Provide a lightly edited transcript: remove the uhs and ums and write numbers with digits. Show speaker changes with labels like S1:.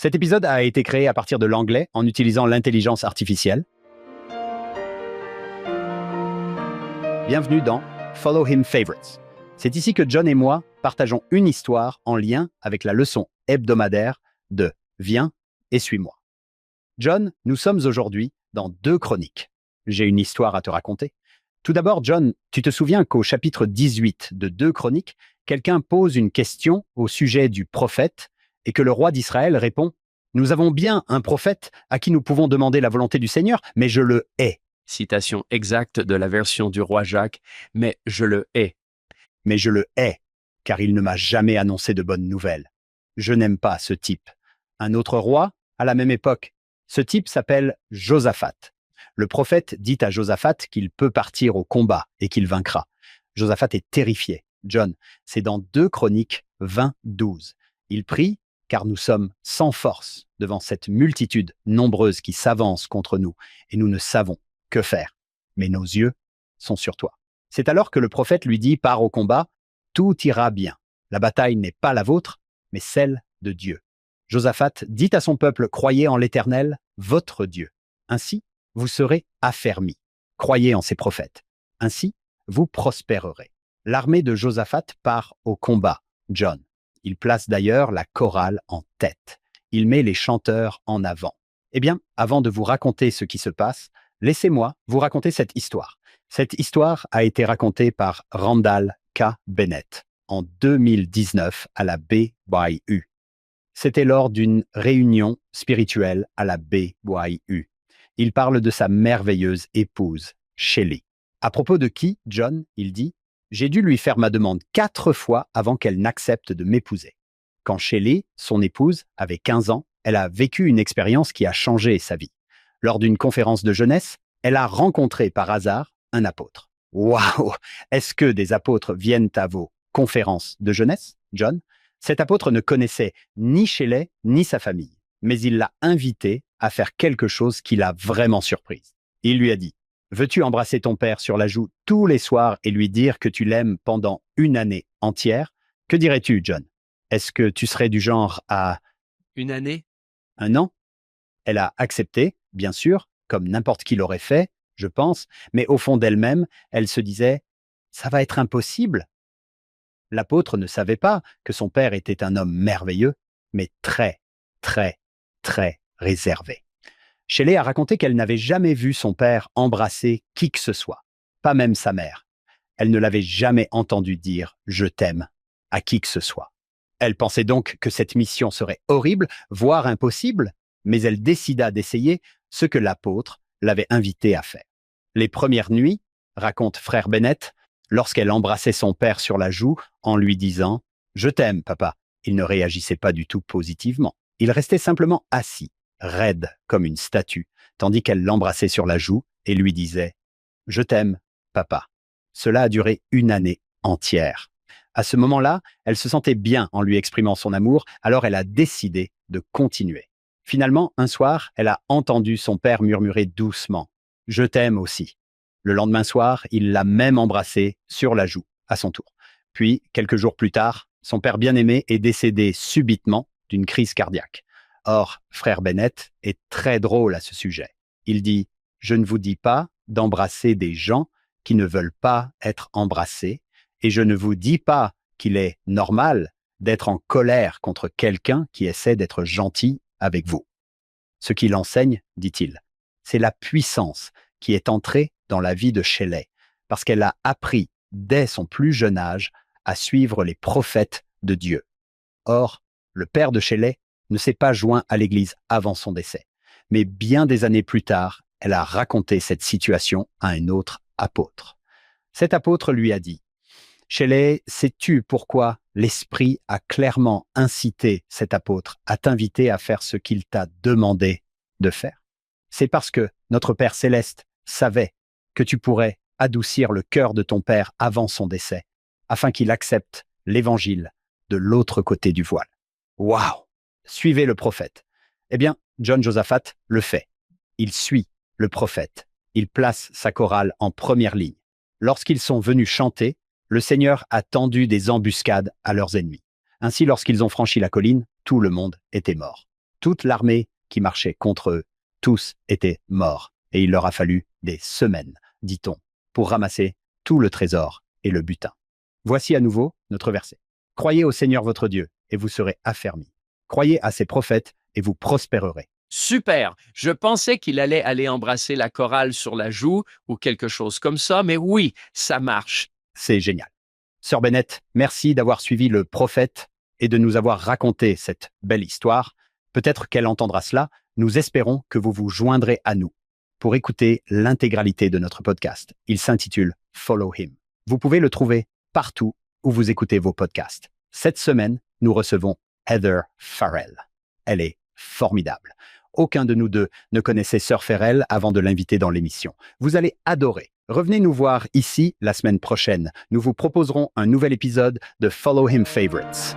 S1: Cet épisode a été créé à partir de l'anglais en utilisant l'intelligence artificielle. Bienvenue dans Follow Him Favorites. C'est ici que John et moi partageons une histoire en lien avec la leçon hebdomadaire de Viens et suis-moi. John, nous sommes aujourd'hui dans 2 Chroniques. J'ai une histoire à te raconter. Tout d'abord, John, tu te souviens qu'au chapitre 18 de 2 Chroniques, quelqu'un pose une question au sujet du prophète et que le roi d'Israël répond « Nous avons bien un prophète à qui nous pouvons demander la volonté du Seigneur, mais je le hais. »
S2: Citation exacte de la version du roi Jacques, mais je le hais.
S1: Mais je le hais, car il ne m'a jamais annoncé de bonnes nouvelles. Je n'aime pas ce type. Un autre roi, à la même époque. Ce type s'appelle Josaphat. Le prophète dit à Josaphat qu'il peut partir au combat et qu'il vaincra. Josaphat est terrifié. John, c'est dans 2 Chroniques 20-12. Il prie, car nous sommes sans force devant cette multitude nombreuse qui s'avance contre nous, et nous ne savons que faire. Mais nos yeux sont sur toi. C'est alors que le prophète lui dit, pars au combat, tout ira bien. La bataille n'est pas la vôtre, mais celle de Dieu. Josaphat dit à son peuple, croyez en l'Éternel, votre Dieu. Ainsi, vous serez affermis. Croyez en ses prophètes. Ainsi, vous prospérerez. L'armée de Josaphat part au combat, John. Il place d'ailleurs la chorale en tête. Il met les chanteurs en avant. Eh bien, avant de vous raconter ce qui se passe, laissez-moi vous raconter cette histoire. Cette histoire a été racontée par Randall K. Bennett en 2019 à la BYU. C'était lors d'une réunion spirituelle à la BYU. Il parle de sa merveilleuse épouse, Shelley. À propos de qui, John, il dit « J'ai dû lui faire ma demande 4 fois avant qu'elle n'accepte de m'épouser. Quand Shelley, son épouse, avait 15 ans, elle a vécu une expérience qui a changé sa vie. Lors d'une conférence de jeunesse, elle a rencontré par hasard un apôtre. Waouh! Est-ce que des apôtres viennent à vos conférences de jeunesse, John? Cet apôtre ne connaissait ni Shelley ni sa famille, mais il l'a invité à faire quelque chose qui l'a vraiment surprise. Il lui a dit « Veux-tu embrasser ton père sur la joue tous les soirs et lui dire que tu l'aimes pendant 1 année entière? Que dirais-tu, John? Est-ce que tu serais du genre à… »
S2: 1 année?
S1: 1 an? Elle a accepté, bien sûr, comme n'importe qui l'aurait fait, je pense, mais au fond d'elle-même, elle se disait « Ça va être impossible ». L'apôtre ne savait pas que son père était un homme merveilleux, mais très, très, très réservé. Shelley a raconté qu'elle n'avait jamais vu son père embrasser qui que ce soit, pas même sa mère. Elle ne l'avait jamais entendu dire « je t'aime » à qui que ce soit. Elle pensait donc que cette mission serait horrible, voire impossible, mais elle décida d'essayer ce que l'apôtre l'avait invitée à faire. Les premières nuits, raconte frère Bennett, lorsqu'elle embrassait son père sur la joue en lui disant « Je t'aime, papa », il ne réagissait pas du tout positivement. Il restait simplement assis, raide comme une statue, tandis qu'elle l'embrassait sur la joue et lui disait « Je t'aime, papa ». Cela a duré 1 année entière. À ce moment-là, elle se sentait bien en lui exprimant son amour, alors elle a décidé de continuer. Finalement, un soir, elle a entendu son père murmurer doucement « Je t'aime aussi ». Le lendemain soir, il l'a même embrassée sur la joue, à son tour. Puis, quelques jours plus tard, son père bien-aimé est décédé subitement d'une crise cardiaque. Or, frère Bennett est très drôle à ce sujet. Il dit « Je ne vous dis pas d'embrasser des gens qui ne veulent pas être embrassés, et je ne vous dis pas qu'il est normal d'être en colère contre quelqu'un qui essaie d'être gentil avec vous. Ce qu'il enseigne, dit-il, c'est la puissance qui est entrée dans la vie de Shelley, parce qu'elle a appris dès son plus jeune âge à suivre les prophètes de Dieu. Or, le père de Shelley ne s'est pas joint à l'Église avant son décès, mais bien des années plus tard, elle a raconté cette situation à un autre apôtre. Cet apôtre lui a dit « Shelley, sais-tu pourquoi l'Esprit a clairement incité cet apôtre à t'inviter à faire ce qu'il t'a demandé de faire? C'est parce que notre Père céleste savait que tu pourrais adoucir le cœur de ton père avant son décès, afin qu'il accepte l'évangile de l'autre côté du voile. » Waouh! Suivez le prophète. Eh bien, John Josaphat le fait. Il suit le prophète. Il place sa chorale en première ligne. Lorsqu'ils sont venus chanter, le Seigneur a tendu des embuscades à leurs ennemis. Ainsi, lorsqu'ils ont franchi la colline, tout le monde était mort. toute l'armée qui marchait contre eux, tous étaient morts, et il leur a fallu des semaines, dit-on, pour ramasser tout le trésor et le butin. Voici à nouveau notre verset. Croyez au Seigneur votre Dieu, et vous serez affermis. Croyez à ses prophètes, et vous prospérerez.
S2: Super! Je pensais qu'il allait aller embrasser la chorale sur la joue ou quelque chose comme ça, mais oui, ça marche.
S1: C'est génial. Sœur Bennett, merci d'avoir suivi le prophète et de nous avoir raconté cette belle histoire. Peut-être qu'elle entendra cela. Nous espérons que vous vous joindrez à nous pour écouter l'intégralité de notre podcast. Il s'intitule Follow Him. Vous pouvez le trouver partout où vous écoutez vos podcasts. Cette semaine, nous recevons Heather Farrell. Elle est formidable. Aucun de nous deux ne connaissait Sœur Farrell avant de l'inviter dans l'émission. Vous allez adorer. Revenez nous voir ici la semaine prochaine. Nous vous proposerons un nouvel épisode de Follow Him Favorites.